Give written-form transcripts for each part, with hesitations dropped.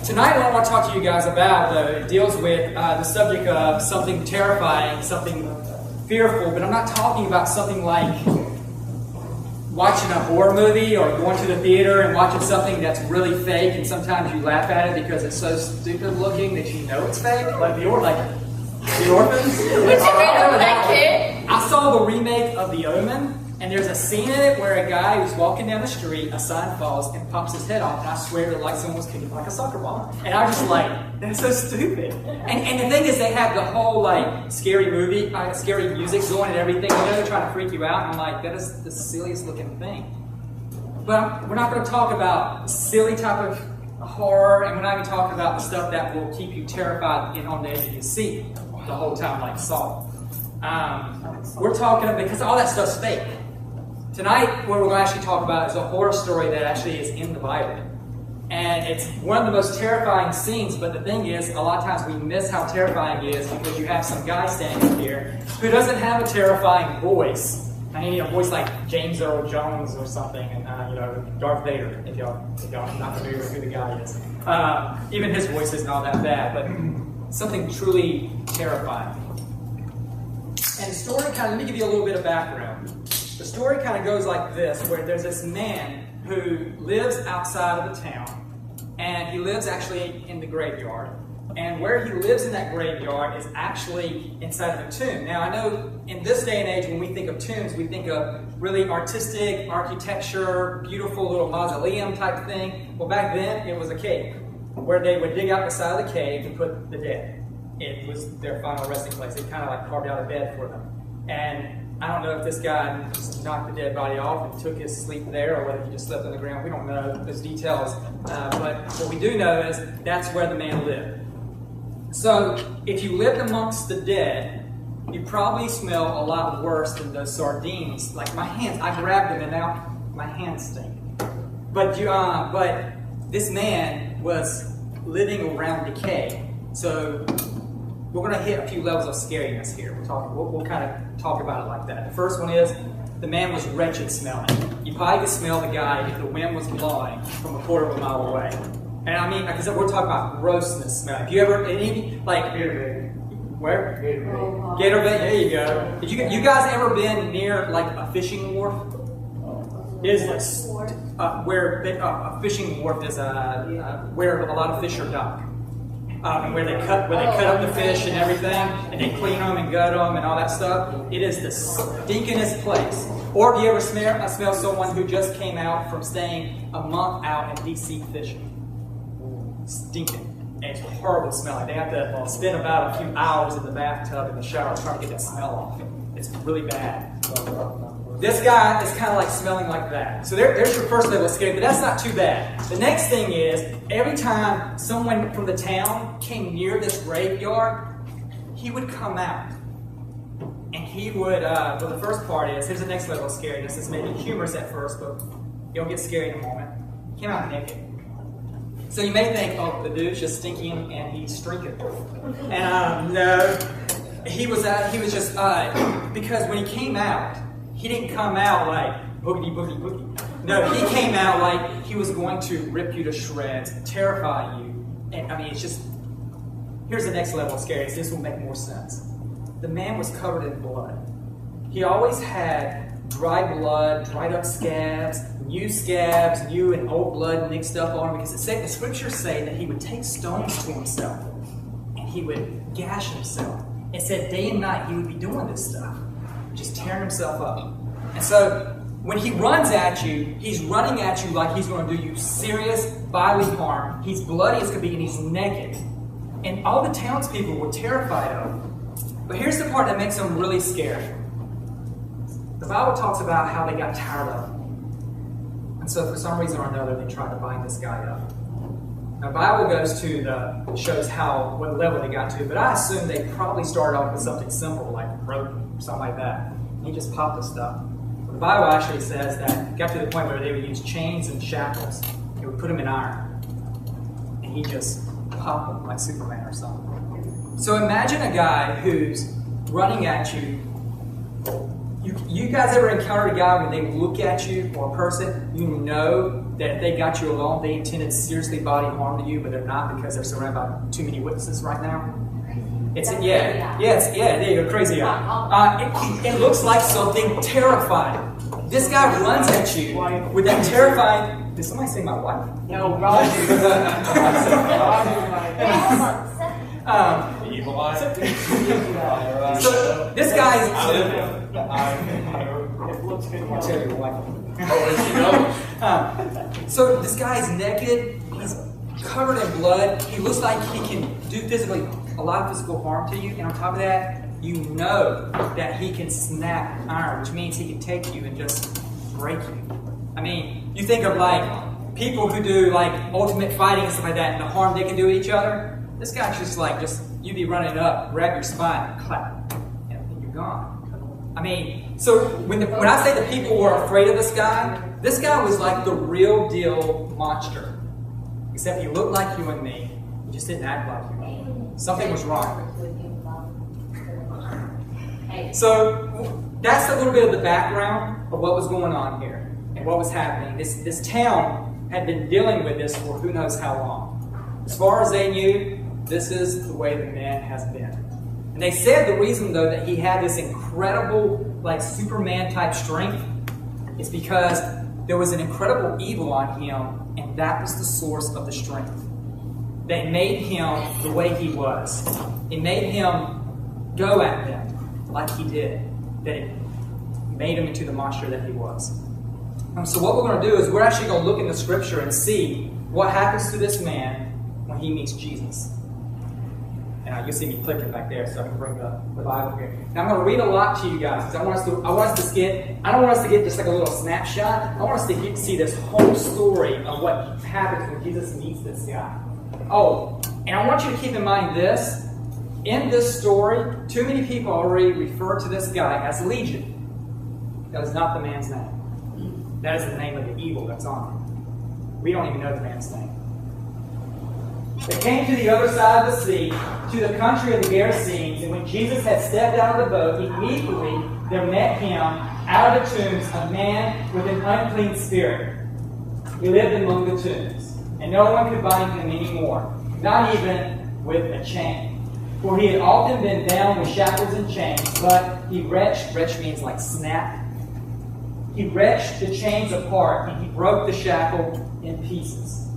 Tonight, what I want to talk to you guys about, though, it deals with the subject of something terrifying, something fearful, but I'm not talking about something like watching a horror movie or going to the theater and watching something that's really fake, and sometimes you laugh at it because it's so stupid looking that you know it's fake, like The Orphans. I saw the remake of The Omen, and there's a scene in it where a guy who's walking down the street, a sign falls and pops his head off, and I swear that like someone was kicking like a soccer ball. And I was just like, that's so stupid. And the thing is, they have the whole like scary movie, scary music going and everything. You know, they're trying to freak you out. And I'm like, that is the silliest looking thing. But we're not going to talk about silly type of horror, and we're not even talking about the stuff that will keep you terrified and on the edge of your seat the whole time, like Saul. We're talking because all that stuff's fake. Tonight, what we're going to actually talk about is a horror story that actually is in the Bible. And it's one of the most terrifying scenes, but the thing is, a lot of times we miss how terrifying it is because you have some guy standing here who doesn't have a terrifying voice. I mean, a voice like James Earl Jones or something, and Darth Vader, if y'all are not familiar with who the guy is. Even his voice isn't all that bad, but something truly terrifying. And the story let me give you a little bit of background. The story kind of goes like this, where there's this man who lives outside of the town, and he lives actually in the graveyard. And where he lives in that graveyard is actually inside of a tomb. Now, I know in this day and age, when we think of tombs, we think of really artistic architecture, beautiful little mausoleum type thing. Well, back then, it was a cave, where they would dig out the side of the cave to put the dead. It was their final resting place. They kind of like carved out a bed for them. And I don't know if this guy just knocked the dead body off and took his sleep there, or whether he just slept on the ground. We don't know those details. But what we do know is that's where the man lived. So if you lived amongst the dead, you probably smell a lot worse than those sardines. Like my hands, I grabbed them and now my hands stink. But this man was living around decay. So we're going to hit a few levels of scariness here. We'll kind of talk about it like that. The first one is the man was wretched smelling. You probably could smell the guy if the wind was blowing from a quarter of a mile away. And I mean, because we're talking about grossness smell. If you ever, where? Gatorade, there you go. You guys ever been near like a fishing wharf? It is like where a fishing wharf is where a lot of fish are docked. And where they cut up the fish and everything, and they clean them and gut them and all that stuff. It is the stinkingest place. Or if you ever smell someone who just came out from staying a month out in DC fishing. Stinking. And it's horrible smelling. They have to spend about a few hours in the bathtub in the shower trying to get that smell off. It's really bad. This guy is kind of like smelling like that. So there's your first level of scary, but that's not too bad. The next thing is, every time someone from the town came near this graveyard, he would come out. And he would, the first part is, here's the next level of scariness. This may be humorous at first, but you'll get scary in a moment. He came out naked. So you may think, oh, the dude's just stinking and he's streaking. And no, he was just, because when he came out, he didn't come out like boogity, boogie, boogie. No, he came out like he was going to rip you to shreds, terrify you. And I mean, it's just, here's the next level of scariness. This will make more sense. The man was covered in blood. He always had dry blood, dried up scabs, new and old blood mixed up on him, because the scriptures say that he would take stones to himself and he would gash himself. It said day and night he would be doing this stuff, just tearing himself up. And so when he runs at you, he's running at you like he's going to do you serious bodily harm. He's bloody as could be, and he's naked. And all the townspeople were terrified of him. But here's the part that makes them really scared. The Bible talks about how they got tired of him. And so for some reason or another, they tried to bind this guy up. Now, the Bible shows what level they got to, but I assume they probably started off with something simple, like rope or something like that. And he just popped the stuff. But the Bible actually says that it got to the point where they would use chains and shackles. They would put him in iron. And he just popped them like Superman or something. So imagine a guy who's running at you. You guys ever encountered a guy when they look at you, or a person, you know that if they got you alone, they intended seriously body harm to you, but they're not because they're surrounded by too many witnesses right now? It's there you go, crazy eye. It looks like something terrifying. This guy runs at you with that terrifying. Did somebody say my wife? No, Roger. Evil eye. So this guy's. It looks good. I'll tell your wife. Oh, did you know? So this guy's naked. He's covered in blood. He looks like he can do physically a lot of physical harm to you. And on top of that, you know that he can snap iron, which means he can take you and just break you. I mean, you think of like people who do like ultimate fighting and stuff like that, and the harm they can do to each other. This guy's just you'd be running up, grab your spine, and clap, and you're gone. I mean, so when I say the people were afraid of this guy was like the real deal monster. Except he looked like you and me. He just didn't act like you. Something was wrong. So that's a little bit of the background of what was going on here and what was happening. This town had been dealing with this for who knows how long. As far as they knew, this is the way the man has been. And they said the reason, though, that he had this incredible, like Superman type strength is because there was an incredible evil on him, and that was the source of the strength. That made him the way he was. It made him go at them like he did. That it made him into the monster that he was. So what we're going to do is we're actually going to look in the scripture and see what happens to this man when he meets Jesus. And you'll see me clicking back there, so I can bring the Bible here. Now I'm going to read a lot to you guys because I don't want us to get just like a little snapshot. I want us to see this whole story of what happens when Jesus meets this guy. Oh, and I want you to keep in mind this. In this story, too many people already refer to this guy as Legion. That is not the man's name. That is the name of the evil that's on him. We don't even know the man's name. They came to the other side of the sea, to the country of the Gerasenes, and when Jesus had stepped out of the boat, immediately there met him out of the tombs a man with an unclean spirit. He lived among the tombs, and no one could bind him anymore, not even with a chain. For he had often been bound with shackles and chains, but he wrenched means like snap. He wrenched the chains apart, and he broke the shackle in pieces.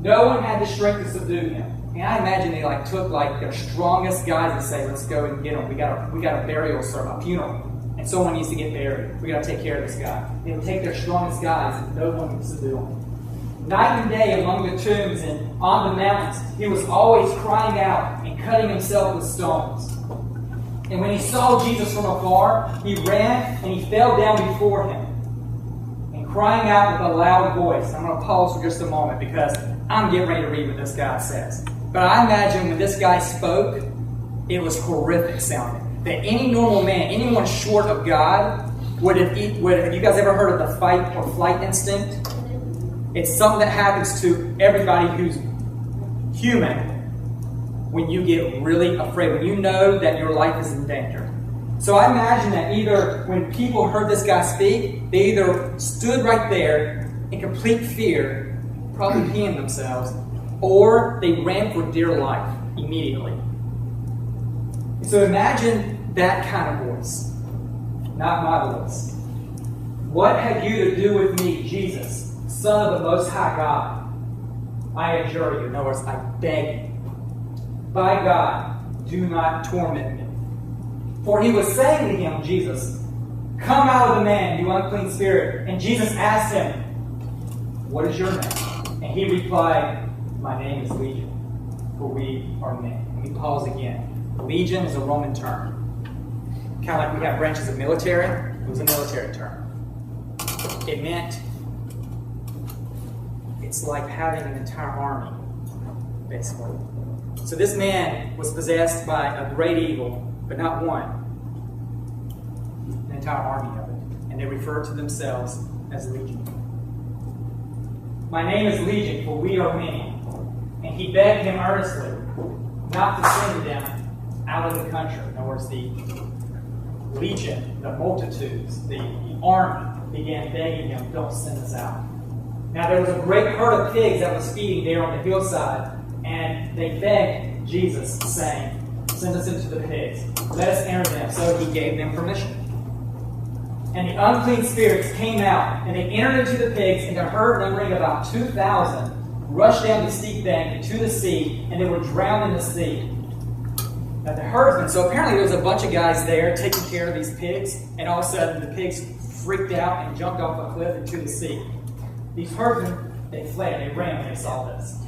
No one had the strength to subdue him. And I imagine they took their strongest guys and say, let's go and get him. We got a burial service, a funeral. And someone needs to get buried. We got to take care of this guy. They would take their strongest guys and no one could subdue him. Night and day among the tombs and on the mountains, he was always crying out and cutting himself with stones. And when he saw Jesus from afar, he ran and he fell down before him. And crying out with a loud voice. I'm going to pause for just a moment because I'm getting ready to read what this guy says. But I imagine when this guy spoke, it was horrific sounding. That any normal man, anyone short of God, have you guys ever heard of the fight or flight instinct? It's something that happens to everybody who's human when you get really afraid, when you know that your life is in danger. So I imagine that either when people heard this guy speak, they either stood right there in complete fear, probably peeing themselves, or they ran for dear life immediately. So imagine that kind of voice, not my voice. What have you to do with me, Jesus, Son of the Most High God? I adjure you, in other words, I beg you. By God, do not torment me. For he was saying to him, Jesus, come out of the man, you unclean spirit. And Jesus asked him, what is your name? And he replied, my name is Legion, for we are many. Let me pause again. Legion is a Roman term. Kind of like we have branches of military. It was a military term. It meant it's like having an entire army, basically. So this man was possessed by a great evil, but not one. An entire army of it. And they refer to themselves as Legion. My name is Legion, for we are many. And he begged him earnestly not to send them out of the country. In other words, the legion, the multitudes, the army began begging him, don't send us out. Now there was a great herd of pigs that was feeding there on the hillside, and they begged Jesus, saying, "Send us into the pigs. Let us enter them." So he gave them permission. And the unclean spirits came out, and they entered into the pigs, and the herd, numbering about 2,000, rushed down the steep bank into the sea, and they were drowned in the sea. Now the herdsmen, so apparently there was a bunch of guys there taking care of these pigs, and all of a sudden the pigs freaked out and jumped off a cliff into the sea. These herdsmen, they fled, they ran when they saw this.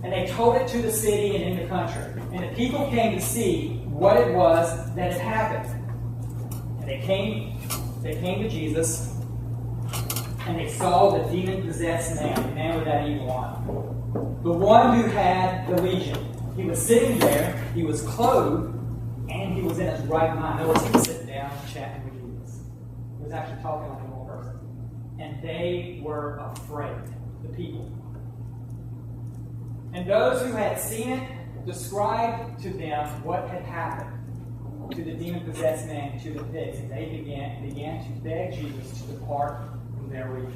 And they told it to the city and in the country. And the people came to see what it was that had happened. And they came to Jesus, and they saw the demon-possessed man, the man with that evil eye. The one who had the legion. He was sitting there, he was clothed, and he was in his right mind. Notice he was sitting down and chatting with Jesus. He was actually talking like a normal person. And they were afraid, the people. And those who had seen it described to them what had happened to the demon-possessed man and to the pigs. And they began to beg Jesus to depart from their region.